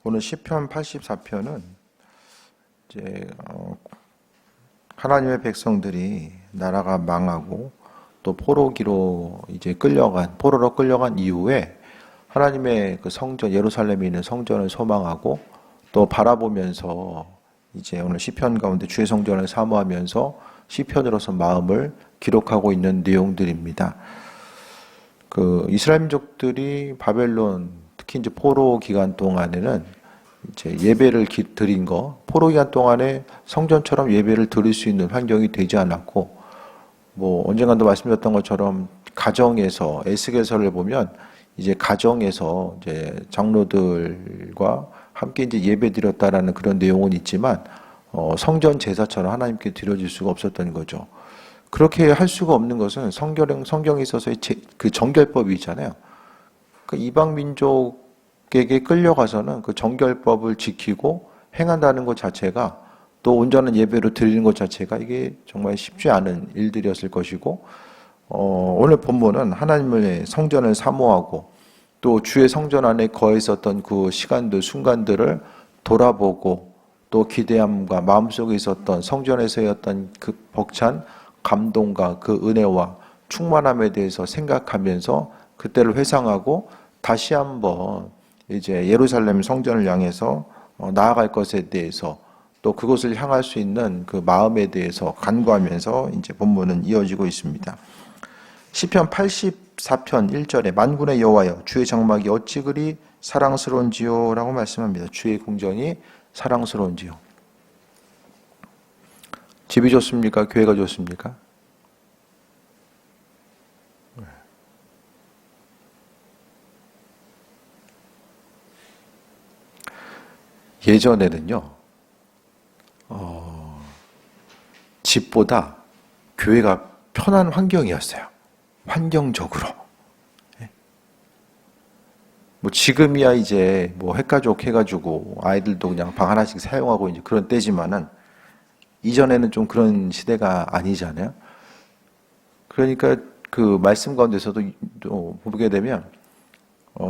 오늘 시편 84편은 이제 하나님의 백성들이 나라가 망하고 또 포로로 끌려간 이후에 하나님의 그 성전, 예루살렘에 있는 성전을 소망하고 또 바라보면서 이제 오늘 시편 가운데 주의 성전을 사모하면서 시편으로서 마음을 기록하고 있는 내용들입니다. 그 이스라엘 민족들이 바벨론, 특히 이제 포로 기간 동안에는 이제 예배를 드린 포로 기간 동안에 성전처럼 예배를 드릴 수 있는 환경이 되지 않았고, 언젠가도 말씀드렸던 것처럼 가정에서 에스겔서를 보면 이제 가정에서 이제 장로들과 함께 이제 예배 드렸다라는 그런 내용은 있지만, 성전 제사처럼 하나님께 드려질 수가 없었던 거죠. 그렇게 할 수가 없는 것은 성경에 있어서의 그 정결법이 있잖아요. 그 이방 민족에게 끌려가서는 그 정결법을 지키고 행한다는 것 자체가, 또 온전한 예배로 드리는 것 자체가 이게 정말 쉽지 않은 일들이었을 것이고, 오늘 본문은 하나님의 성전을 사모하고 또 주의 성전 안에 거해 있었던 그 시간들, 순간들을 돌아보고 또 기대함과 마음속에 있었던 성전에서의 어떤 그 벅찬 감동과 그 은혜와 충만함에 대해서 생각하면서 그때를 회상하고 다시 한번 이제 예루살렘 성전을 향해서 나아갈 것에 대해서 또 그곳을 향할 수 있는 그 마음에 대해서 간구하면서 이제 본문은 이어지고 있습니다. 시편 84편 1절에 만군의 여호와여 주의 장막이 어찌 그리 사랑스러운지요 라고 말씀합니다. 주의 궁정이 사랑스러운지요. 집이 좋습니까? 교회가 좋습니까? 예전에는요, 집보다 교회가 편한 환경이었어요. 환경적으로. 지금이야 이제 핵가족 해가지고 아이들도 그냥 방 하나씩 사용하고 이제 그런 때지만은 이전에는 좀 그런 시대가 아니잖아요. 그러니까 그 말씀 가운데서도 보게 되면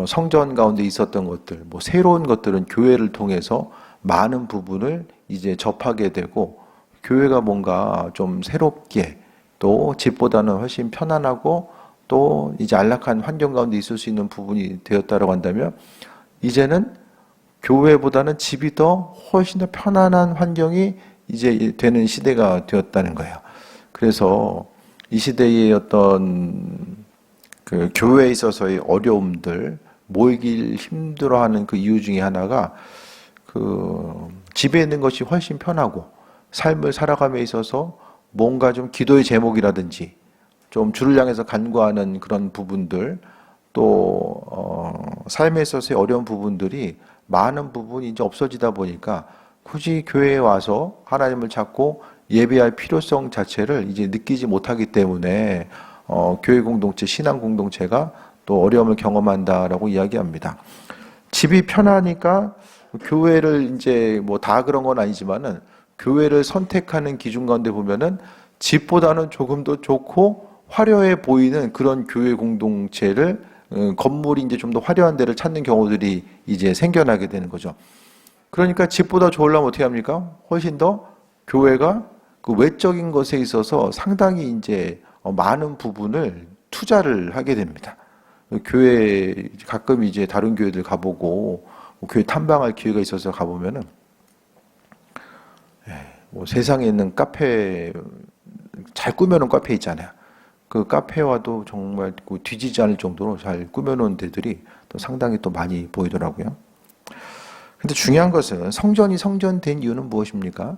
성전 가운데 있었던 것들, 새로운 것들은 교회를 통해서 많은 부분을 이제 접하게 되고, 교회가 뭔가 좀 새롭게 또 집보다는 훨씬 편안하고 또 이제 안락한 환경 가운데 있을 수 있는 부분이 되었다고 한다면, 이제는 교회보다는 집이 훨씬 더 편안한 환경이 이제 되는 시대가 되었다는 거예요. 그래서 이 시대의 어떤 그 교회에 있어서의 어려움들, 모이길 힘들어하는 그 이유 중에 하나가 그 집에 있는 것이 훨씬 편하고 삶을 살아감에 있어서 뭔가 좀 기도의 제목이라든지 좀 주를 향해서 간구하는 그런 부분들, 또 삶에 있어서의 어려운 부분들이 많은 부분이 이제 없어지다 보니까 굳이 교회에 와서 하나님을 찾고 예배할 필요성 자체를 이제 느끼지 못하기 때문에 교회 공동체, 신앙 공동체가 또 어려움을 경험한다라고 이야기합니다. 집이 편하니까 교회를 이제 다 그런 건 아니지만은 교회를 선택하는 기준 가운데 보면은 집보다는 조금 더 좋고 화려해 보이는 그런 교회 공동체를, 건물이 이제 좀 더 화려한 데를 찾는 경우들이 이제 생겨나게 되는 거죠. 그러니까 집보다 좋으려면 어떻게 합니까? 훨씬 더 교회가 그 외적인 것에 있어서 상당히 이제 많은 부분을 투자를 하게 됩니다. 교회 가끔 이제 다른 교회들 가보고 교회 탐방할 기회가 있어서 가보면은 세상에 있는 카페, 잘 꾸며놓은 카페 있잖아요. 그 카페와도 정말 뒤지지 않을 정도로 잘 꾸며놓은 데들이 또 상당히 또 많이 보이더라고요. 근데 중요한 것은 성전이 성전된 이유는 무엇입니까?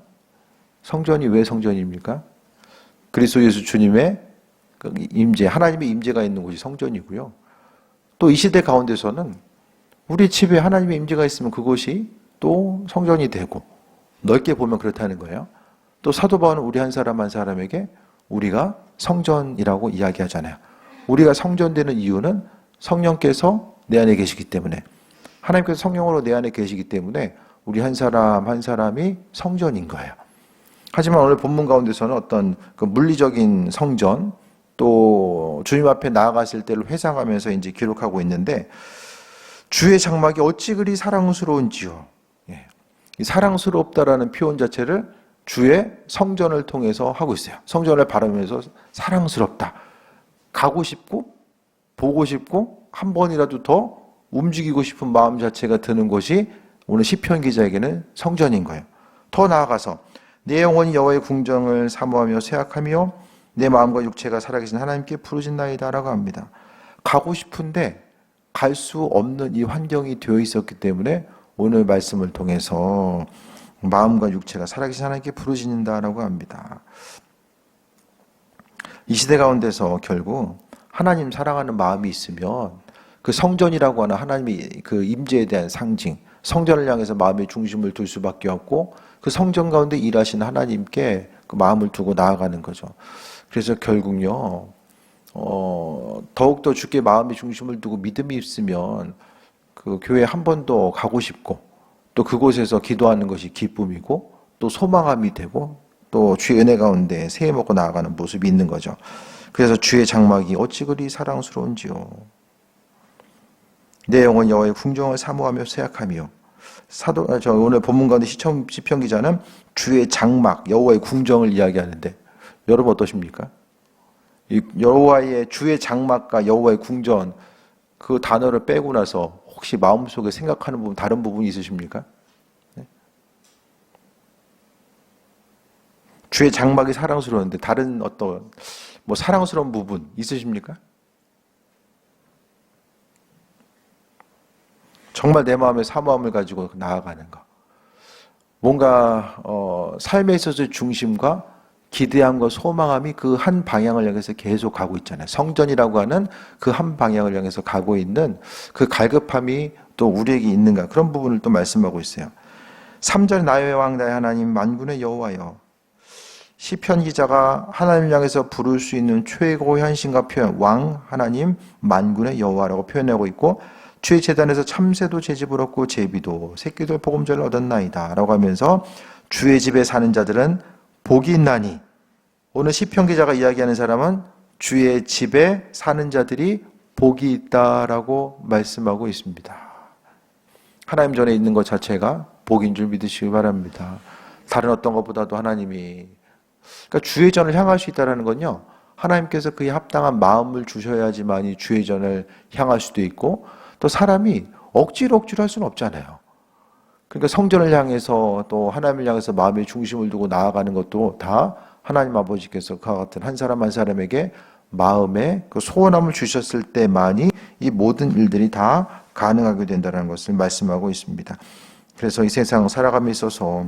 성전이 왜 성전입니까? 그리스도 예수 주님의 임재, 하나님의 임재가 있는 곳이 성전이고요. 또 이 시대 가운데서는 우리 집에 하나님의 임재가 있으면 그곳이 또 성전이 되고, 넓게 보면 그렇다는 거예요. 또 사도 바울은 우리 한 사람 한 사람에게 우리가 성전이라고 이야기하잖아요. 우리가 성전되는 이유는 성령께서 내 안에 계시기 때문에, 하나님께서 성령으로 내 안에 계시기 때문에 우리 한 사람 한 사람이 성전인 거예요. 하지만 오늘 본문 가운데서는 어떤 그 물리적인 성전, 또 주님 앞에 나아갔을 때를 회상하면서 이제 기록하고 있는데, 주의 장막이 어찌 그리 사랑스러운지요. 예. 이 사랑스럽다라는 표현 자체를 주의 성전을 통해서 하고 있어요. 성전을 바라면서 사랑스럽다. 가고 싶고 보고 싶고 한 번이라도 더 움직이고 싶은 마음 자체가 드는 곳이 오늘 시편 기자에게는 성전인 거예요. 더 나아가서 내 영혼이 여호와의 궁정을 사모하며 생각하며 내 마음과 육체가 살아계신 하나님께 부르짖나이다라고 합니다. 가고 싶은데 갈 수 없는 이 환경이 되어 있었기 때문에 오늘 말씀을 통해서 마음과 육체가 살아계신 하나님께 부르짖는다라고 합니다. 이 시대 가운데서 결국 하나님 사랑하는 마음이 있으면 그 성전이라고 하는 하나님의 그 임재에 대한 상징, 성전을 향해서 마음의 중심을 둘 수밖에 없고 그 성전 가운데 일하시는 하나님께 그 마음을 두고 나아가는 거죠. 그래서 결국요, 더욱더 주께 마음의 중심을 두고 믿음이 있으면 그 교회 한 번 더 가고 싶고 또 그곳에서 기도하는 것이 기쁨이고 또 소망함이 되고 또 주의 은혜 가운데 새해 먹고 나아가는 모습이 있는 거죠. 그래서 주의 장막이 어찌 그리 사랑스러운지요. 내 영혼 여호와의 궁정을 사모하며 생각하며 오늘 본문 가운데 시편 기자는 주의 장막 여호와의 궁정을 이야기하는데 여러분 어떠십니까? 이 여호와의 주의 장막과 여호와의 궁전 그 단어를 빼고 나서 혹시 마음속에 생각하는 부분 다른 부분이 있으십니까? 네? 주의 장막이 사랑스러운데 다른 어떤 뭐 사랑스러운 부분 있으십니까? 정말 내 마음의 사모함을 가지고 나아가는 것. 뭔가 삶에 있어서의 중심과 기대함과 소망함이 그 한 방향을 향해서 계속 가고 있잖아요. 성전이라고 하는 그 한 방향을 향해서 가고 있는 그 갈급함이 또 우리에게 있는가 그런 부분을 또 말씀하고 있어요. 3절 나의 왕 나의 하나님 만군의 여호와여. 시편 기자가 하나님을 향해서 부를 수 있는 최고 현신과 표현 왕 하나님 만군의 여호와라고 표현하고 있고 주의 제단에서 참새도 제집을 얻고 제비도 새끼들 보금자를 얻었나이다 라고 하면서 주의 집에 사는 자들은 복이 있나니 오늘 시편 기자가 이야기하는 사람은 주의 집에 사는 자들이 복이 있다라고 말씀하고 있습니다. 하나님 전에 있는 것 자체가 복인 줄 믿으시기 바랍니다. 다른 어떤 것보다도 하나님이 그러니까 주의 전을 향할 수 있다는 건요. 하나님께서 그에 합당한 마음을 주셔야지만이 주의 전을 향할 수도 있고 또 사람이 억지로 할 수는 없잖아요. 그러니까 성전을 향해서 또 하나님을 향해서 마음의 중심을 두고 나아가는 것도 다 하나님 아버지께서 그와 같은 한 사람 한 사람에게 마음의 그 소원함을 주셨을 때만이 이 모든 일들이 다 가능하게 된다는 것을 말씀하고 있습니다. 그래서 이 세상 살아감에 있어서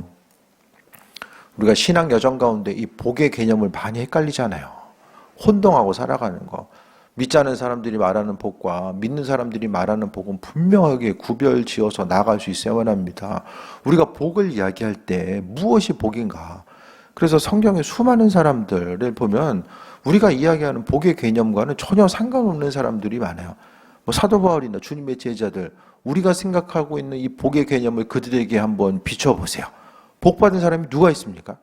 우리가 신앙 여정 가운데 이 복의 개념을 많이 헷갈리잖아요. 혼동하고 살아가는 거. 믿지 않는 사람들이 말하는 복과 믿는 사람들이 말하는 복은 분명하게 구별 지어서 나갈 수 있어야만 합니다. 우리가 복을 이야기할 때 무엇이 복인가? 그래서 성경의 수많은 사람들을 보면 우리가 이야기하는 복의 개념과는 전혀 상관없는 사람들이 많아요. 뭐 사도 바울이나 주님의 제자들, 우리가 생각하고 있는 이 복의 개념을 그들에게 한번 비춰보세요. 복 받은 사람이 누가 있습니까?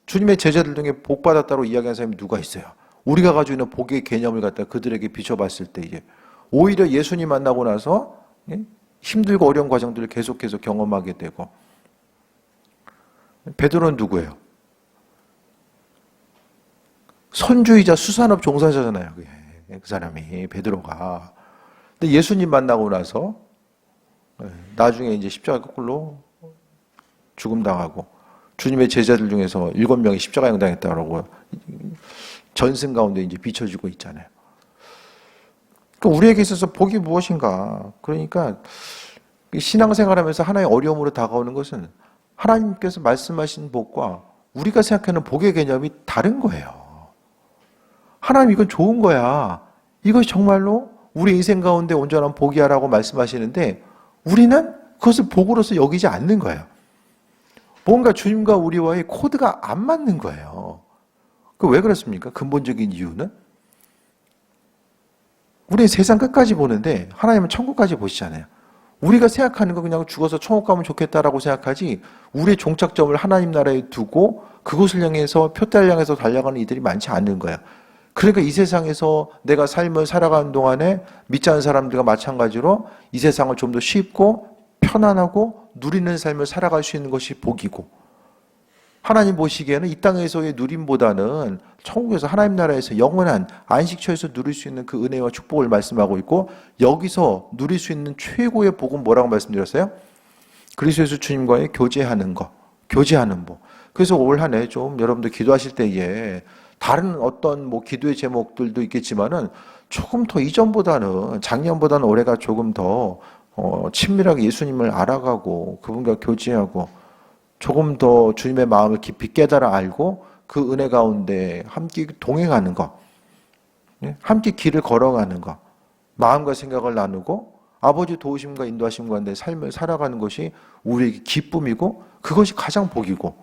주님의 제자들 중에 복 받았다고 이야기하는 사람이 누가 있어요? 우리가 가지고 있는 복의 개념을 갖다 그들에게 비춰봤을 때 이제 오히려 예수님 만나고 나서 힘들고 어려운 과정들을 계속해서 경험하게 되고 베드로는 누구예요? 선주이자 수산업 종사자잖아요. 그 사람이 베드로가. 근데 예수님 만나고 나서 나중에 이제 십자가 거꾸로 죽음 당하고 주님의 제자들 중에서 7명이 십자가 형당했다라고 전승 가운데 이제 비춰지고 있잖아요. 그러니까 우리에게 있어서 복이 무엇인가? 그러니까 신앙생활하면서 하나의 어려움으로 다가오는 것은 하나님께서 말씀하신 복과 우리가 생각하는 복의 개념이 다른 거예요. 하나님 이건 좋은 거야. 이것이 정말로 우리 인생 가운데 온전한 복이야라고 말씀하시는데 우리는 그것을 복으로서 여기지 않는 거예요. 뭔가 주님과 우리와의 코드가 안 맞는 거예요. 그 왜 그렇습니까? 근본적인 이유는 우리 세상 끝까지 보는데 하나님은 천국까지 보시잖아요. 우리가 생각하는 거 그냥 죽어서 천국 가면 좋겠다라고 생각하지 우리의 종착점을 하나님 나라에 두고 그곳을 향해서 표대를 향해서 달려가는 이들이 많지 않은 거예요. 그러니까 이 세상에서 내가 삶을 살아가는 동안에 믿지 않는 사람들과 마찬가지로 이 세상을 좀 더 쉽고 편안하고 누리는 삶을 살아갈 수 있는 것이 복이고, 하나님 보시기에는 이 땅에서의 누림보다는 천국에서 하나님 나라에서 영원한 안식처에서 누릴 수 있는 그 은혜와 축복을 말씀하고 있고, 여기서 누릴 수 있는 최고의 복은 뭐라고 말씀드렸어요? 그리스도 예수 주님과의 교제하는 것, 교제하는 복. 그래서 올 한 해 좀 여러분들 기도하실 때에 다른 어떤 뭐 기도의 제목들도 있겠지만은 조금 더 이전보다는, 작년보다는 올해가 조금 더 친밀하게 예수님을 알아가고 그분과 교제하고 조금 더 주님의 마음을 깊이 깨달아 알고 그 은혜 가운데 함께 동행하는 것, 함께 길을 걸어가는 것, 마음과 생각을 나누고 아버지 도우심과 인도하심 가운데 삶을 살아가는 것이 우리에게 기쁨이고, 그것이 가장 복이고,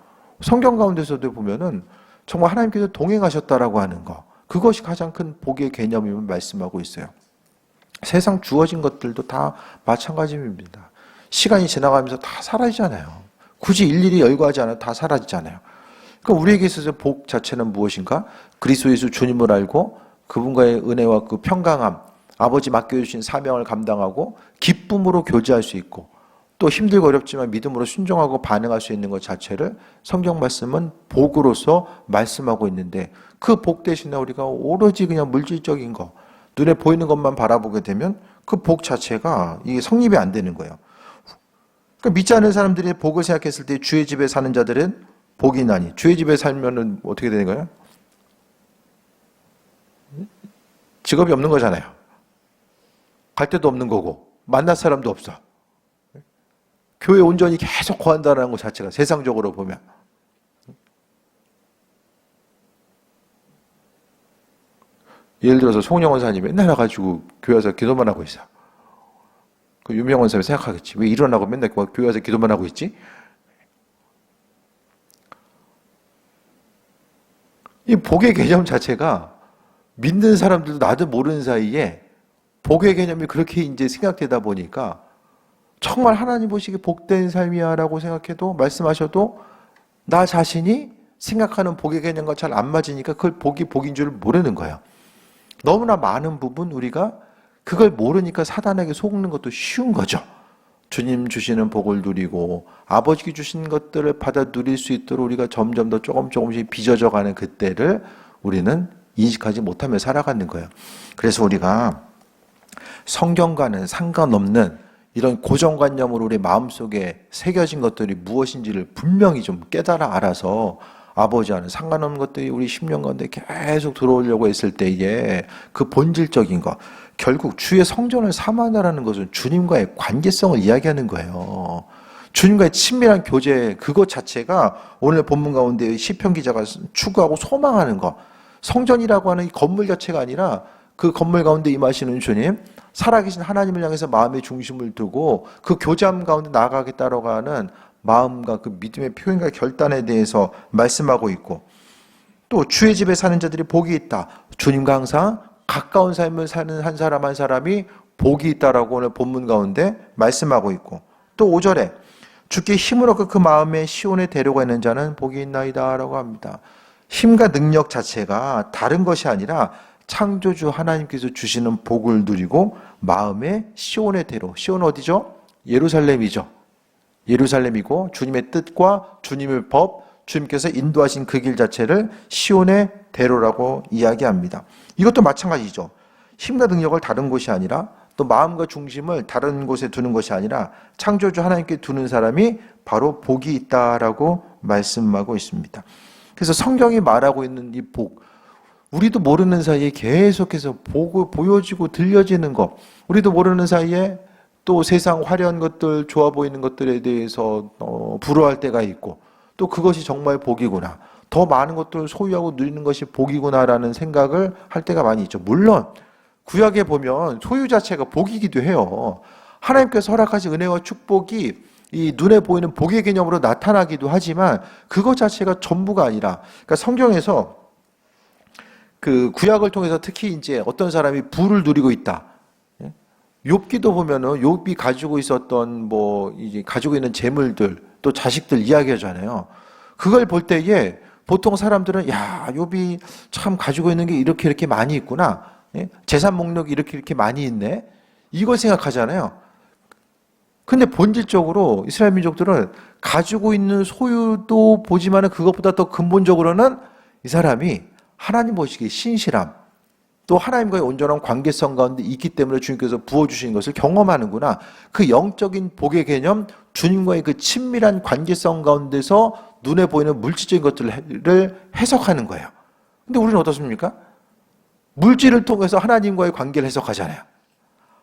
성경 가운데서도 보면은 정말 하나님께서 동행하셨다라고 하는 것, 그것이 가장 큰 복의 개념임을 말씀하고 있어요. 세상 주어진 것들도 다 마찬가지입니다. 시간이 지나가면서 다 사라지잖아요. 굳이 일일이 열거하지 않아도 다 사라지잖아요. 그럼 우리에게 있어서 복 자체는 무엇인가? 그리스도 예수 주님을 알고 그분과의 은혜와 그 평강함, 아버지 맡겨주신 사명을 감당하고 기쁨으로 교제할 수 있고, 또 힘들고 어렵지만 믿음으로 순종하고 반응할 수 있는 것 자체를 성경 말씀은 복으로서 말씀하고 있는데, 그 복 대신에 우리가 오로지 그냥 물질적인 거, 눈에 보이는 것만 바라보게 되면 그 복 자체가 이게 성립이 안 되는 거예요. 그러니까 믿지 않는 사람들이 복을 생각했을 때 주의 집에 사는 자들은 복이 나니, 주의 집에 살면은 어떻게 되는 거예요? 직업이 없는 거잖아요. 갈 데도 없는 거고 만날 사람도 없어. 교회 온전히 계속 거한다는 것 자체가 세상적으로 보면, 예를 들어서 송영 원사님 맨날 와가지고 교회 와서 기도만 하고 있어. 그 유명 원사님 생각하겠지. 왜 일어나고 맨날 교회 와서 기도만 하고 있지? 이 복의 개념 자체가 믿는 사람들도 나도 모르는 사이에 복의 개념이 그렇게 이제 생각되다 보니까 정말 하나님 보시기에 복된 삶이야 라고 생각해도, 말씀하셔도 나 자신이 생각하는 복의 개념과 잘 안 맞으니까 그걸 복이 복인 줄 모르는 거예요. 너무나 많은 부분 우리가 그걸 모르니까 사단에게 속는 것도 쉬운 거죠. 주님 주시는 복을 누리고 아버지께 주신 것들을 받아 누릴 수 있도록 우리가 점점 더 조금씩 빚어져가는 그때를 우리는 인식하지 못하며 살아가는 거예요. 그래서 우리가 성경과는 상관없는 이런 고정관념으로 우리 마음속에 새겨진 것들이 무엇인지를 분명히 좀 깨달아 알아서 아버지와는 상관없는 것들이 우리 심령 가운데 계속 들어오려고 했을 때에 그 본질적인 것, 결국 주의 성전을 삼아나라는 것은 주님과의 관계성을 이야기하는 거예요. 주님과의 친밀한 교제, 그것 자체가 오늘 본문 가운데 시편 기자가 추구하고 소망하는 것, 성전이라고 하는 이 건물 자체가 아니라 그 건물 가운데 임하시는 주님, 살아계신 하나님을 향해서 마음의 중심을 두고 그 교제함 가운데 나아가겠다라고 하는 마음과 그 믿음의 표현과 결단에 대해서 말씀하고 있고, 또 주의 집에 사는 자들이 복이 있다. 주님과 항상 가까운 삶을 사는 한 사람 한 사람이 복이 있다라고 오늘 본문 가운데 말씀하고 있고, 또 5절에 주께 힘을 얻고 그 마음에 시온에 데려가는 자는 복이 있나이다 라고 합니다. 힘과 능력 자체가 다른 것이 아니라 창조주 하나님께서 주시는 복을 누리고 마음에 시온에 데려, 시온은 어디죠? 예루살렘이죠. 예루살렘이고 주님의 뜻과 주님의 법, 주님께서 인도하신 그 길 자체를 시온의 대로라고 이야기합니다. 이것도 마찬가지죠. 힘과 능력을 다른 곳이 아니라, 또 마음과 중심을 다른 곳에 두는 것이 아니라 창조주 하나님께 두는 사람이 바로 복이 있다라고 말씀하고 있습니다. 그래서 성경이 말하고 있는 이 복, 우리도 모르는 사이에 계속해서 보고 보여지고 들려지는 것, 우리도 모르는 사이에 또 세상 화려한 것들, 좋아 보이는 것들에 대해서 부러워할 때가 있고, 또 그것이 정말 복이구나, 더 많은 것들을 소유하고 누리는 것이 복이구나라는 생각을 할 때가 많이 있죠. 물론 구약에 보면 소유 자체가 복이기도 해요. 하나님께서 허락하신 은혜와 축복이 이 눈에 보이는 복의 개념으로 나타나기도 하지만 그것 자체가 전부가 아니라, 그러니까 성경에서 그 구약을 통해서 특히 이제 어떤 사람이 부를 누리고 있다. 욥기도 보면은 욥이 가지고 있었던 뭐 이제 가지고 있는 재물들, 또 자식들 이야기하잖아요. 그걸 볼 때에 보통 사람들은 야, 욥이 참 가지고 있는 게 이렇게 이렇게 많이 있구나. 예? 재산 목록이 이렇게 이렇게 많이 있네. 이걸 생각하잖아요. 근데 본질적으로 이스라엘 민족들은 가지고 있는 소유도 보지만은 그것보다 더 근본적으로는 이 사람이 하나님 보시기에 신실함, 또 하나님과의 온전한 관계성 가운데 있기 때문에 주님께서 부어주신 것을 경험하는구나. 그 영적인 복의 개념, 주님과의 그 친밀한 관계성 가운데서 눈에 보이는 물질적인 것들을 해석하는 거예요. 근데 우리는 어떻습니까? 물질을 통해서 하나님과의 관계를 해석하잖아요.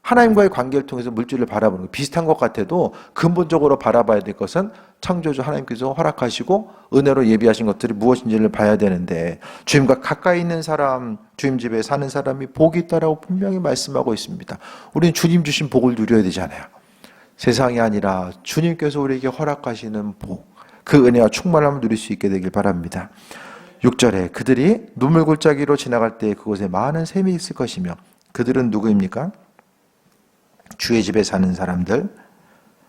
하나님과의 관계를 통해서 물질을 바라보는 거 비슷한 것 같아도 근본적으로 바라봐야 될 것은 창조주 하나님께서 허락하시고 은혜로 예비하신 것들이 무엇인지를 봐야 되는데, 주님과 가까이 있는 사람, 주님 집에 사는 사람이 복이 있다라고 분명히 말씀하고 있습니다. 우리는 주님 주신 복을 누려야 되잖아요. 세상이 아니라 주님께서 우리에게 허락하시는 복, 그 은혜와 충만함을 누릴 수 있게 되길 바랍니다. 6절에 그들이 눈물골짜기로 지나갈 때 그곳에 많은 샘이 있을 것이며, 그들은 누구입니까? 주의 집에 사는 사람들,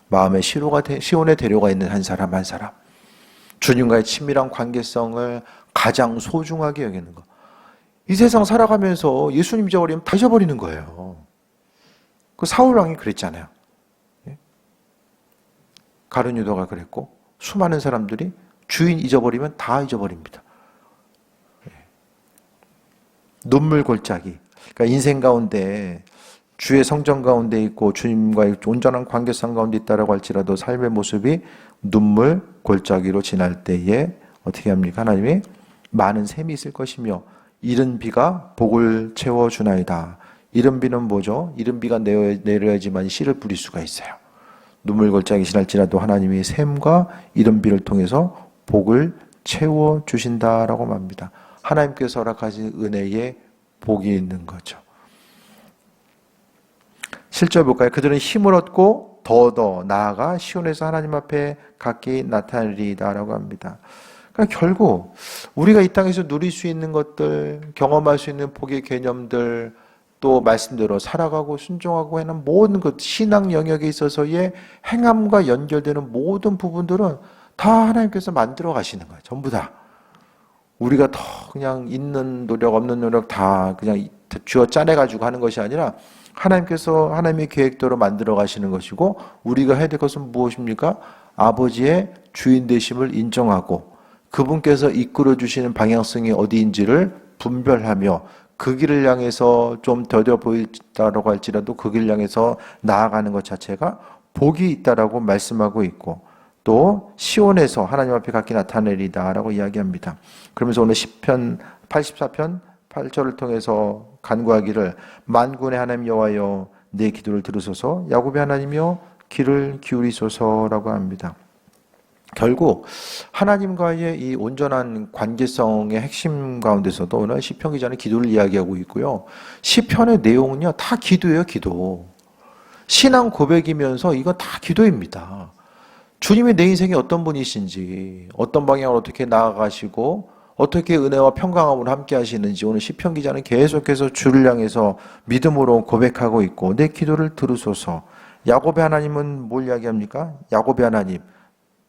마음의 시온에 데려가 있는 한 사람 한 사람, 주님과의 친밀한 관계성을 가장 소중하게 여기는 것. 이 세상 살아가면서 예수님 잊어버리면 다 잊어버리는 거예요. 그 사울 왕이 그랬잖아요. 가룟 유다가 그랬고, 수많은 사람들이 주인 잊어버리면 다 잊어버립니다. 눈물 골짜기. 그러니까 인생 가운데 주의 성전 가운데 있고 주님과의 온전한 관계성 가운데 있다라고 할지라도 삶의 모습이 눈물 골짜기로 지날 때에 어떻게 합니까? 하나님이 많은 샘이 있을 것이며 이른 비가 복을 채워주나이다. 이른 비는 뭐죠? 이른 비가 내려야지만 씨를 뿌릴 수가 있어요. 눈물 골짜기 지날지라도 하나님이 샘과 이른 비를 통해서 복을 채워주신다라고 말합니다. 하나님께서 허락하신 은혜에 복이 있는 거죠. 7절 볼까요? 그들은 힘을 얻고 더 나아가 시온에서 하나님 앞에 각기 나타나리다라고 합니다. 그러니까 결국 우리가 이 땅에서 누릴 수 있는 것들, 경험할 수 있는 복의 개념들, 또 말씀대로 살아가고 순종하고 하는 모든 것, 신앙 영역에 있어서의 행함과 연결되는 모든 부분들은 다 하나님께서 만들어 가시는 거예요. 전부 다. 우리가 더 그냥 있는 노력 없는 노력 다 그냥 쥐어 짜내가지고 하는 것이 아니라 하나님께서 하나님의 계획대로 만들어 가시는 것이고, 우리가 해야 될 것은 무엇입니까? 아버지의 주인 되심을 인정하고 그분께서 이끌어 주시는 방향성이 어디인지를 분별하며 그 길을 향해서 좀 더뎌 보이다라고 할지라도 그 길을 향해서 나아가는 것 자체가 복이 있다라고 말씀하고 있고, 또 시온에서 하나님 앞에 각기 나타내리다라고 이야기합니다. 그러면서 오늘 시편 84편 8절을 통해서 간구하기를 만군의 하나님 여호와여 내 기도를 들으소서, 야곱의 하나님이여 귀를 기울이소서라고 합니다. 결국 하나님과의 이 온전한 관계성의 핵심 가운데서도 오늘 시편 기자는 기도를 이야기하고 있고요. 시편의 내용은요 다 기도예요. 기도. 신앙 고백이면서 이건 다 기도입니다. 주님이 내 인생에 어떤 분이신지, 어떤 방향으로 어떻게 나아가시고 어떻게 은혜와 평강함으로 함께 하시는지 오늘 시편 기자는 계속해서 주를 향해서 믿음으로 고백하고 있고, 내 기도를 들으소서. 야곱의 하나님은 뭘 이야기합니까? 야곱의 하나님.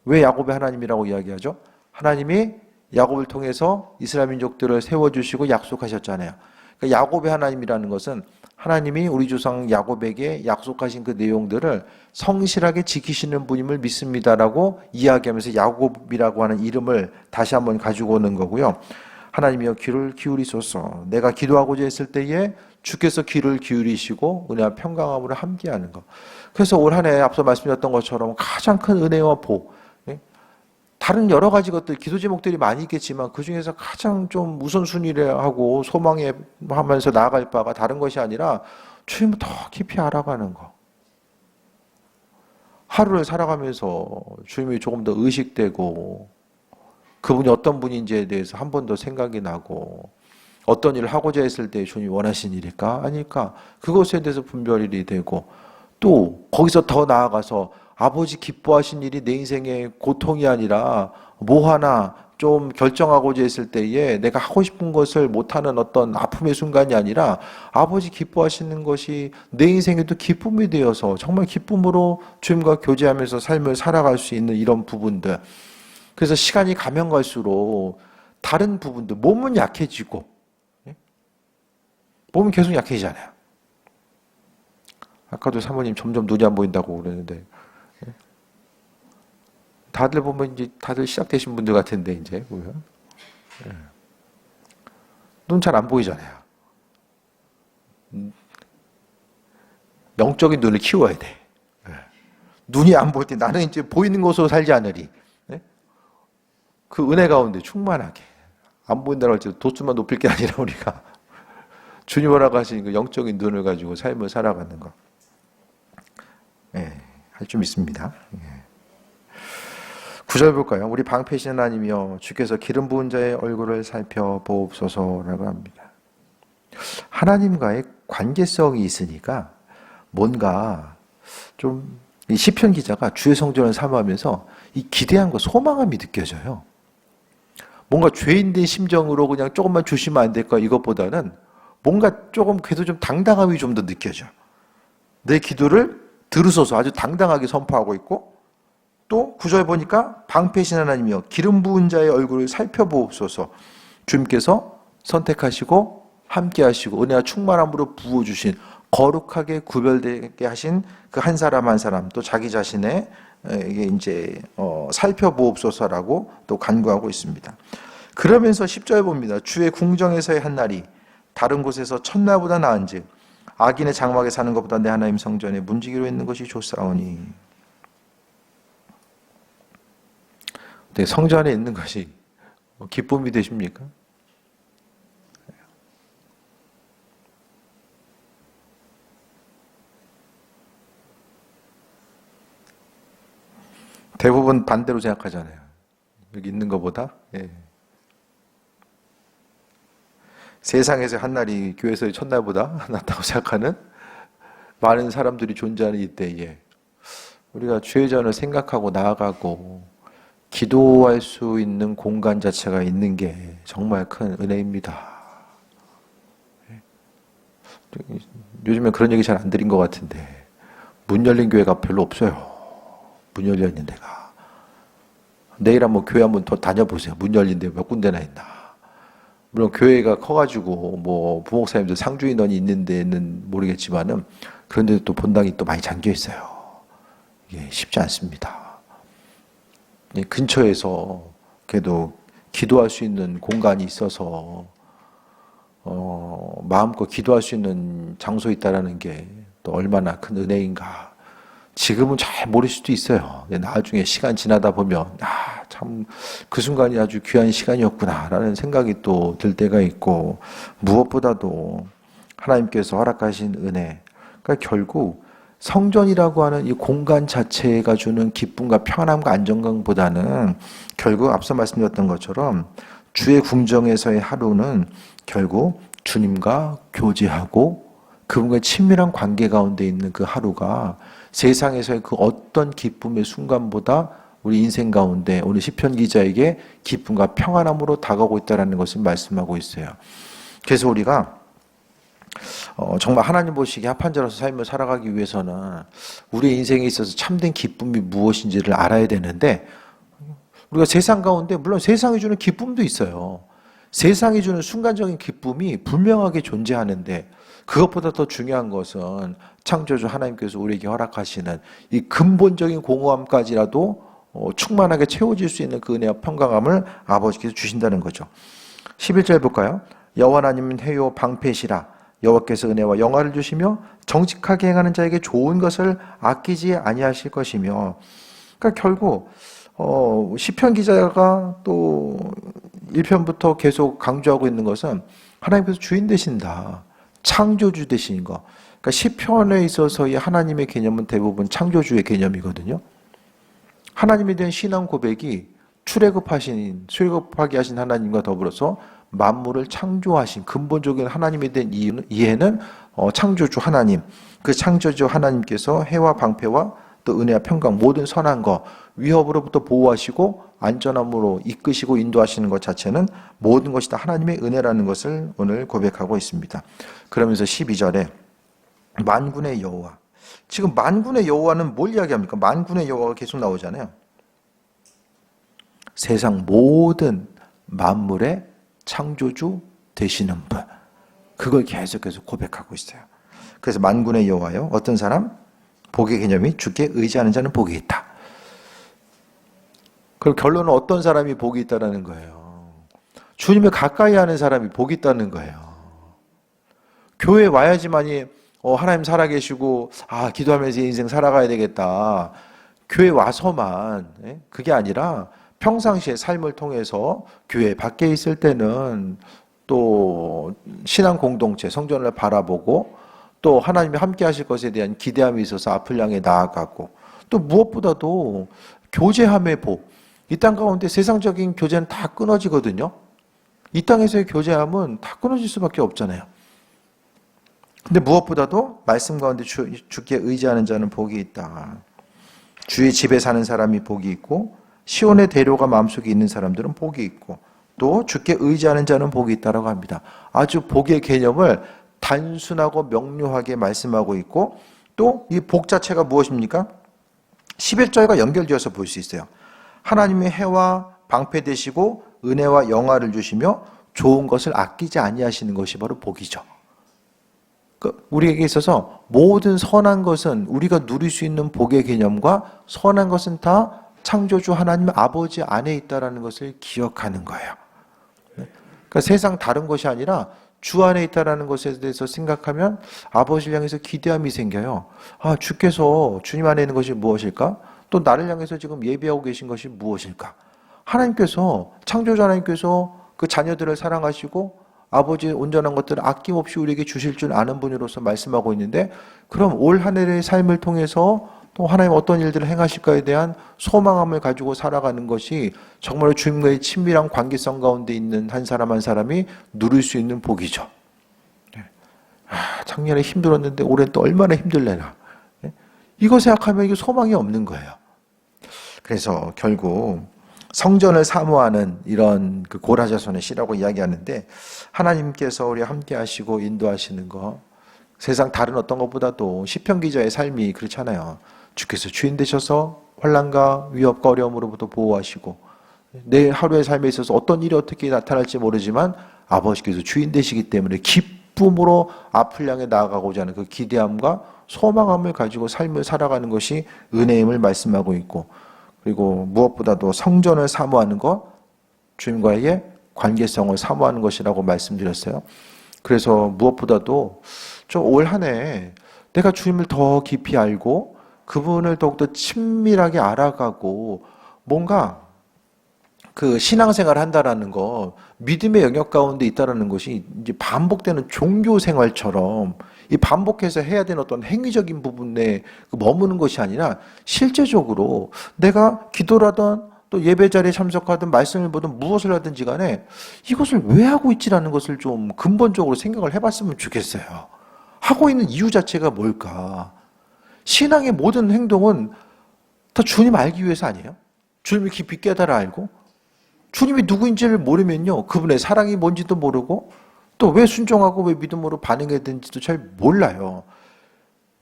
왜 야곱의 하나님이라고 이야기하죠? 하나님이 야곱을 통해서 이스라엘 민족들을 세워주시고 약속하셨잖아요. 그러니까 야곱의 하나님이라는 것은 하나님이 우리 조상 야곱에게 약속하신 그 내용들을 성실하게 지키시는 분임을 믿습니다라고 이야기하면서 야곱이라고 하는 이름을 다시 한번 가지고 오는 거고요. 하나님이여 귀를 기울이소서. 내가 기도하고자 했을 때에 주께서 귀를 기울이시고 은혜와 평강함으로 함께하는 것. 그래서 올 한 해 앞서 말씀드렸던 것처럼 가장 큰 은혜와 복, 다른 여러 가지 것들, 기도 제목들이 많이 있겠지만 그 중에서 가장 좀 우선순위를 하고 소망해 하면서 나아갈 바가 다른 것이 아니라 주님을 더 깊이 알아가는 것. 하루를 살아가면서 주님이 조금 더 의식되고 그분이 어떤 분인지에 대해서 한 번 더 생각이 나고, 어떤 일을 하고자 했을 때 주님이 원하신 일일까? 아닐까? 그것에 대해서 분별이 되고, 또 거기서 더 나아가서 아버지 기뻐하신 일이 내 인생의 고통이 아니라 뭐 하나 좀 결정하고자 했을 때에 내가 하고 싶은 것을 못하는 어떤 아픔의 순간이 아니라 아버지 기뻐하시는 것이 내 인생에도 기쁨이 되어서 정말 기쁨으로 주님과 교제하면서 삶을 살아갈 수 있는 이런 부분들. 그래서 시간이 가면 갈수록 다른 부분도 몸은 약해지고 몸은 계속 약해지잖아요. 아까도 사모님 점점 눈이 안 보인다고 그러는데 다들 보면 이제 다들 시작되신 분들 같은데 이제 보면 눈 잘 안 보이잖아요. 영적인 눈을 키워야 돼. 눈이 안 보일 때 나는 이제 보이는 것으로 살지 않으리. 그 은혜 가운데 충만하게 안 보인다고 할지 도수만 높일 게 아니라 우리가 주님 허락하신 그 영적인 눈을 가지고 삶을 살아가는 거. 할 줄 믿습니다. 9절 볼까요? 우리 방패신 하나님이여 주께서 기름 부은 자의 얼굴을 살펴보옵소서라고 합니다. 하나님과의 관계성이 있으니까 뭔가 좀 시편 기자가 주의 성전을 사모하면서 이 기대함과 소망함이 느껴져요. 뭔가 죄인된 심정으로 그냥 조금만 주시면 안 될까 이것보다는 뭔가 조금 그래도 좀 당당함이 좀 더 느껴져. 내 기도를 들으소서 아주 당당하게 선포하고 있고 또 9절 보니까 방패신 하나님이여 기름 부은 자의 얼굴을 살펴보옵소서. 주님께서 선택하시고 함께 하시고 은혜와 충만함으로 부어주신 거룩하게 구별되게 하신 그 한 사람 한 사람 또 자기 자신의 이게 이제 살펴보옵소서라고 또 간구하고 있습니다. 그러면서 10절 봅니다. 주의 궁정에서의 한 날이 다른 곳에서 첫날보다 나은즉 악인의 장막에 사는 것보다 내 하나님 성전에 문지기로 있는 것이 좋사오니. 성전에 있는 것이 기쁨이 되십니까? 대부분 반대로 생각하잖아요. 여기 있는 것보다. 세상에서 한 날이 교회에서의 첫날보다 낫다고 생각하는 많은 사람들이 존재하는 이때에 우리가 주의 전을 생각하고 나아가고 기도할 수 있는 공간 자체가 있는 게 정말 큰 은혜입니다. 요즘엔 그런 얘기 잘 안 드린 것 같은데 문 열린 교회가 별로 없어요. 문 열려 있는 데가. 내일 한번 교회 한번 더 다녀보세요. 문 열린 데 몇 군데나 있나. 물론 교회가 커가지고 뭐 부목사님들 상주 인원이 있는 데는 모르겠지만은 그런데도 또 본당이 또 많이 잠겨 있어요. 이게 쉽지 않습니다. 근처에서 그래도 기도할 수 있는 공간이 있어서 마음껏 기도할 수 있는 장소 있다라는 게 또 얼마나 큰 은혜인가. 지금은 잘 모를 수도 있어요. 나중에 시간 지나다 보면 참 그 순간이 아주 귀한 시간이었구나라는 생각이 또 들 때가 있고 무엇보다도 하나님께서 허락하신 은혜. 그러니까 결국 성전이라고 하는 이 공간 자체가 주는 기쁨과 평안함과 안정감보다는 결국 앞서 말씀드렸던 것처럼 주의 궁정에서의 하루는 결국 주님과 교제하고 그분과의 친밀한 관계 가운데 있는 그 하루가 세상에서의 그 어떤 기쁨의 순간보다 우리 인생 가운데 오늘 시편 기자에게 기쁨과 평안함으로 다가오고 있다는 것을 말씀하고 있어요. 그래서 우리가 정말 하나님 보시기에 합한 자로서 삶을 살아가기 위해서는 우리 인생에 있어서 참된 기쁨이 무엇인지를 알아야 되는데 우리가 세상 가운데 물론 세상이 주는 기쁨도 있어요. 세상이 주는 순간적인 기쁨이 분명하게 존재하는데 그것보다 더 중요한 것은 창조주 하나님께서 우리에게 허락하시는 이 근본적인 공허함까지라도 충만하게 채워질 수 있는 그 은혜와 평강함을 아버지께서 주신다는 거죠. 11절 볼까요? 여호와 하나님은 회요 방패시라. 여호와께서 은혜와 영화를 주시며 정직하게 행하는 자에게 좋은 것을 아끼지 아니하실 것이며. 그러니까 결국 시편 기자가 또 1편부터 계속 강조하고 있는 것은 하나님께서 주인 되신다. 창조주 되신 거. 그러니까 시편에 있어서의 하나님의 개념은 대부분 창조주의 개념이거든요. 하나님에 대한 신앙 고백이 출애굽하게 하신 하나님과 더불어서 만물을 창조하신 근본적인 하나님에 대한 이해는 창조주 하나님, 그 창조주 하나님께서 해와 방패와 또 은혜와 평강 모든 선한 것 위협으로부터 보호하시고 안전함으로 이끄시고 인도하시는 것 자체는 모든 것이 다 하나님의 은혜라는 것을 오늘 고백하고 있습니다. 그러면서 12절에 만군의 여호와. 지금 만군의 여호와는 뭘 이야기합니까? 만군의 여호와가 계속 나오잖아요. 세상 모든 만물의 창조주 되시는 분. 그걸 계속해서 고백하고 있어요. 그래서 만군의 여호와여, 어떤 사람? 복의 개념이 주께 의지하는 자는 복이 있다. 그리고 결론은 어떤 사람이 복이 있다는 거예요. 주님을 가까이 하는 사람이 복이 있다는 거예요. 교회에 와야지만이 하나님 살아계시고 기도하면서 인생 살아가야 되겠다. 교회 와서만 그게 아니라 평상시의 삶을 통해서 교회 밖에 있을 때는 또 신앙 공동체, 성전을 바라보고 또 하나님이 함께 하실 것에 대한 기대함이 있어서 앞을 향해 나아가고 또 무엇보다도 교제함의 복. 이 땅 가운데 세상적인 교제는 다 끊어지거든요. 이 땅에서의 교제함은 다 끊어질 수밖에 없잖아요. 근데 무엇보다도 말씀 가운데 주께 의지하는 자는 복이 있다. 주의 집에 사는 사람이 복이 있고 시온의 대로가 마음속에 있는 사람들은 복이 있고 또 주께 의지하는 자는 복이 있다라고 합니다. 아주 복의 개념을 단순하고 명료하게 말씀하고 있고 또 이 복 자체가 무엇입니까? 11절과 연결되어서 볼 수 있어요. 하나님의 해와 방패 되시고 은혜와 영화를 주시며 좋은 것을 아끼지 아니하시는 것이 바로 복이죠. 우리에게 있어서 모든 선한 것은 우리가 누릴 수 있는 복의 개념과 선한 것은 다 창조주 하나님 아버지 안에 있다는 것을 기억하는 거예요. 그러니까 세상 다른 것이 아니라 주 안에 있다는 것에 대해서 생각하면 아버지를 향해서 기대함이 생겨요. 주께서 주님 안에 있는 것이 무엇일까? 또 나를 향해서 지금 예비하고 계신 것이 무엇일까? 하나님께서, 창조주 하나님께서 그 자녀들을 사랑하시고 아버지의 온전한 것들을 아낌없이 우리에게 주실 줄 아는 분으로서 말씀하고 있는데, 그럼 올 한 해의 삶을 통해서 또 하나님 어떤 일들을 행하실까에 대한 소망함을 가지고 살아가는 것이 정말 주님과의 친밀한 관계성 가운데 있는 한 사람 한 사람이 누릴 수 있는 복이죠. 작년에 힘들었는데 올해는 또 얼마나 힘들래나. 이거 생각하면 이게 소망이 없는 거예요. 그래서 결국 성전을 사모하는 이런 그 고라자손의 시라고 이야기하는데, 하나님께서 우리 함께 하시고 인도하시는 거, 세상 다른 어떤 것보다도 시편 기자의 삶이 그렇잖아요. 주께서 주인 되셔서 환난과 위협과 어려움으로부터 보호하시고, 내일 하루의 삶에 있어서 어떤 일이 어떻게 나타날지 모르지만 아버지께서 주인 되시기 때문에 기쁨으로 앞을 향해 나아가고자 하는 그 기대함과 소망함을 가지고 삶을 살아가는 것이 은혜임을 말씀하고 있고, 그리고 무엇보다도 성전을 사모하는 것, 주님과의 관계성을 사모하는 것이라고 말씀드렸어요. 그래서 무엇보다도 좀 올 한 해 내가 주님을 더 깊이 알고 그분을 더욱더 친밀하게 알아가고 뭔가 그 신앙생활을 한다라는 거, 믿음의 영역 가운데 있다라는 것이 이제 반복되는 종교 생활처럼 이 반복해서 해야 되는 어떤 행위적인 부분에 머무는 것이 아니라 실제적으로 내가 기도라든 또 예배 자리에 참석하든 말씀을 보든 무엇을 하든지 간에 이것을 왜 하고 있지라는 것을 좀 근본적으로 생각을 해봤으면 좋겠어요. 하고 있는 이유 자체가 뭘까? 신앙의 모든 행동은 다 주님 알기 위해서 아니에요? 주님을 깊이 깨달아 알고 주님이 누구인지를 모르면요, 그분의 사랑이 뭔지도 모르고 또 왜 순종하고 왜 믿음으로 반응해야 되는지도 잘 몰라요.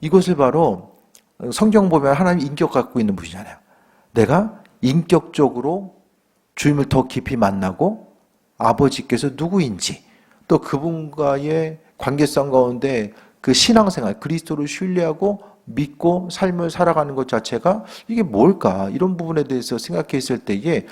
이것을 바로 성경 보면 하나님 인격 갖고 있는 분이잖아요. 내가 인격적으로 주님을 더 깊이 만나고 아버지께서 누구인지 또 그분과의 관계성 가운데 그 신앙생활, 그리스도를 신뢰하고 믿고 삶을 살아가는 것 자체가 이게 뭘까? 이런 부분에 대해서 생각했을 때에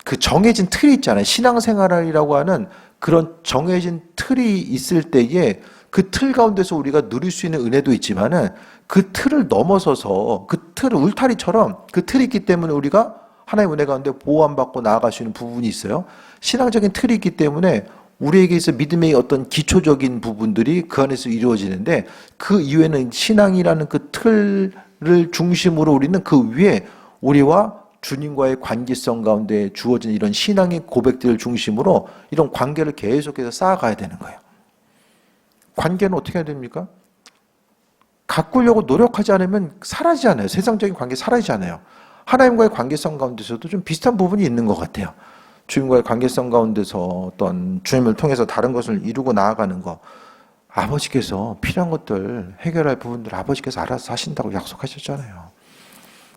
그 정해진 틀이 있잖아요. 신앙생활이라고 하는 그런 정해진 틀이 있을 때에 그 틀 가운데서 우리가 누릴 수 있는 은혜도 있지만은 그 틀을 넘어서서 그 틀 울타리처럼 그 틀이 있기 때문에 우리가 하나님의 은혜 가운데 보호받고 나아갈 수 있는 부분이 있어요. 신앙적인 틀이 있기 때문에 우리에게 있어 믿음의 어떤 기초적인 부분들이 그 안에서 이루어지는데, 그 이외에는 신앙이라는 그 틀을 중심으로 우리는 그 위에 우리와 주님과의 관계성 가운데 주어진 이런 신앙의 고백들을 중심으로 이런 관계를 계속해서 쌓아가야 되는 거예요. 관계는 어떻게 해야 됩니까? 가꾸려고 노력하지 않으면 사라지지 않아요. 세상적인 관계 사라지지 않아요. 하나님과의 관계성 가운데서도 좀 비슷한 부분이 있는 것 같아요. 주님과의 관계성 가운데서 어떤 주님을 통해서 다른 것을 이루고 나아가는 것, 아버지께서 필요한 것들 해결할 부분들 아버지께서 알아서 하신다고 약속하셨잖아요.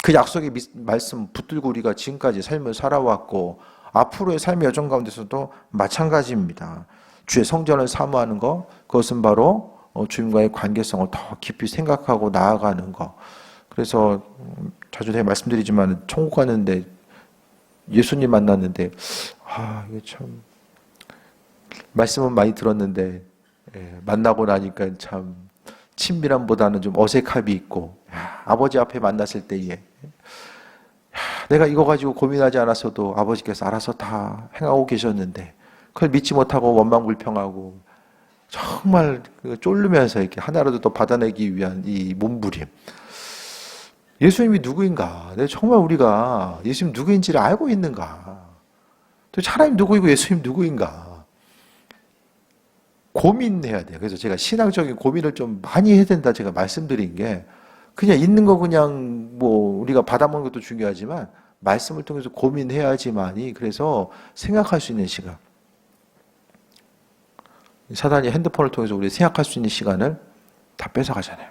그 약속의 말씀 붙들고 우리가 지금까지 삶을 살아왔고 앞으로의 삶의 여정 가운데서도 마찬가지입니다. 주의 성전을 사모하는 것, 그것은 바로 주님과의 관계성을 더 깊이 생각하고 나아가는 것. 그래서 자주 제가 말씀드리지만 천국 가는데 예수님 만났는데 이게 참 말씀은 많이 들었는데 만나고 나니까 참 친밀함보다는 좀 어색함이 있고 아버지 앞에 만났을 때에 내가 이거 가지고 고민하지 않았어도 아버지께서 알아서 다 행하고 계셨는데 그걸 믿지 못하고 원망불평하고 정말 쫄르면서 이렇게 하나라도 더 받아내기 위한 이 몸부림. 예수님이 누구인가? 정말 우리가 예수님 누구인지를 알고 있는가? 또 하나님 누구이고 예수님 누구인가? 고민해야 돼요. 그래서 제가 신앙적인 고민을 좀 많이 해야 된다 제가 말씀드린 게 그냥 있는 거 그냥 뭐 우리가 받아먹는 것도 중요하지만 말씀을 통해서 고민해야지만이 그래서 생각할 수 있는 시간. 사단이 핸드폰을 통해서 우리 생각할 수 있는 시간을 다 뺏어가잖아요.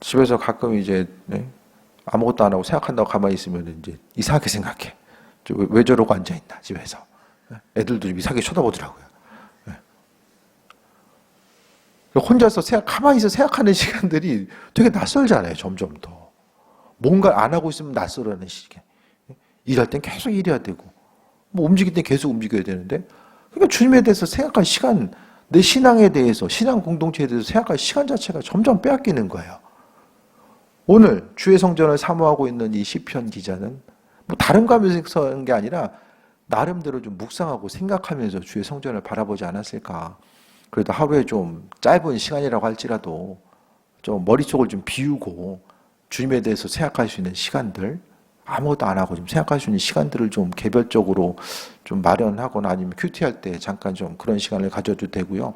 집에서 가끔 이제 아무것도 안 하고 생각한다고 가만히 있으면 이제 이상하게 생각해. 왜 저러고 앉아있나 집에서. 애들도 좀 이상하게 쳐다보더라고요. 혼자서 가만히 생각하는 시간들이 되게 낯설잖아요. 점점 더. 뭔가 안 하고 있으면 낯설어하는 시간. 일할 땐 계속 일해야 되고 뭐 움직일 땐 계속 움직여야 되는데 그러니까 주님에 대해서 생각할 시간, 내 신앙에 대해서, 신앙 공동체에 대해서 생각할 시간 자체가 점점 빼앗기는 거예요. 오늘 주의 성전을 사모하고 있는 이 시편 기자는 뭐 다른 감에서 하는 게 아니라 나름대로 좀 묵상하고 생각하면서 주의 성전을 바라보지 않았을까. 그래도 하루에 좀 짧은 시간이라고 할지라도 좀 머릿속을 좀 비우고 주님에 대해서 생각할 수 있는 시간들, 아무것도 안 하고 좀 생각할 수 있는 시간들을 좀 개별적으로 좀 마련하거나 아니면 큐티할 때 잠깐 좀 그런 시간을 가져도 되고요.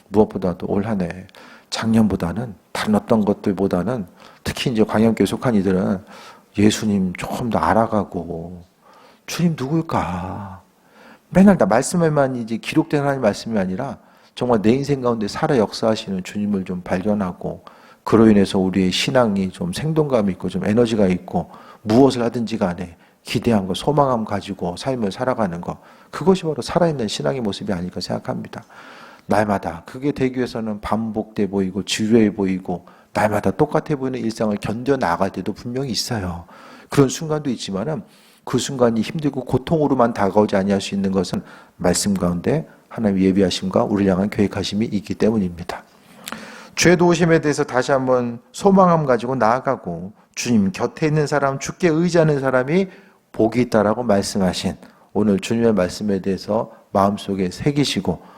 무엇보다도 올 한 해 작년보다는 다른 어떤 것들보다는 특히 이제 광양교회 속한 이들은 예수님 조금 더 알아가고 주님 누굴까? 맨날 나 말씀에만 이제 기록된 하나님 말씀이 아니라 정말 내 인생 가운데 살아 역사하시는 주님을 좀 발견하고 그로 인해서 우리의 신앙이 좀 생동감이 있고 좀 에너지가 있고 무엇을 하든지 간에 기대한 거, 소망함 가지고 삶을 살아가는 거 그것이 바로 살아있는 신앙의 모습이 아닐까 생각합니다. 날마다 그게 되기 위해서는 반복돼 보이고 지루해 보이고 날마다 똑같아 보이는 일상을 견뎌 나갈 때도 분명히 있어요. 그런 순간도 있지만은 그 순간이 힘들고 고통으로만 다가오지 아니할 수 있는 것은 말씀 가운데 하나님 예비하심과 우리를 향한 계획하심이 있기 때문입니다. 주의 도우심에 대해서 다시 한번 소망함 가지고 나아가고 주님 곁에 있는 사람, 주께 의지하는 사람이 복이 있다라고 말씀하신 오늘 주님의 말씀에 대해서 마음속에 새기시고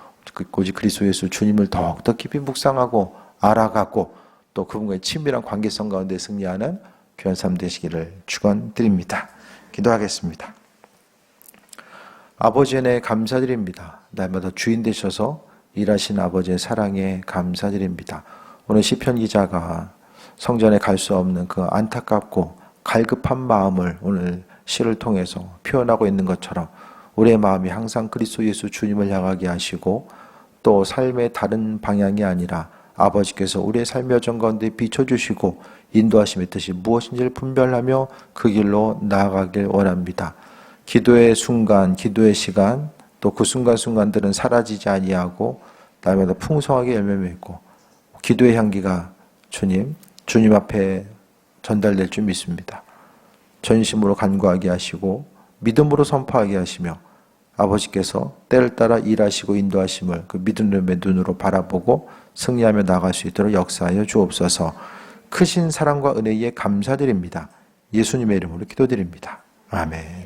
오직 그리스도 예수 주님을 더욱더 깊이 묵상하고 알아가고 또 그분과의 친밀한 관계성 가운데 승리하는 귀한 삶 되시기를 축원드립니다. 기도하겠습니다. 아버지 은혜 감사드립니다. 날마다 주인 되셔서 일하신 아버지의 사랑에 감사드립니다. 오늘 시편 기자가 성전에 갈 수 없는 그 안타깝고 갈급한 마음을 오늘 시를 통해서 표현하고 있는 것처럼 우리의 마음이 항상 그리스도 예수 주님을 향하게 하시고 또 삶의 다른 방향이 아니라 아버지께서 우리의 삶의 여정 가운데 비춰주시고 인도하심의 뜻이 무엇인지를 분별하며 그 길로 나아가길 원합니다. 기도의 순간, 기도의 시간, 또 그 순간순간들은 사라지지 아니하고 날마다 풍성하게 열매 맺고 기도의 향기가 주님 앞에 전달될 줄 믿습니다. 전심으로 간구하게 하시고 믿음으로 선포하게 하시며 아버지께서 때를 따라 일하시고 인도하심을 그 믿음의 눈으로 바라보고 승리하며 나아갈 수 있도록 역사하여 주옵소서. 크신 사랑과 은혜에 감사드립니다. 예수님의 이름으로 기도드립니다. 아멘.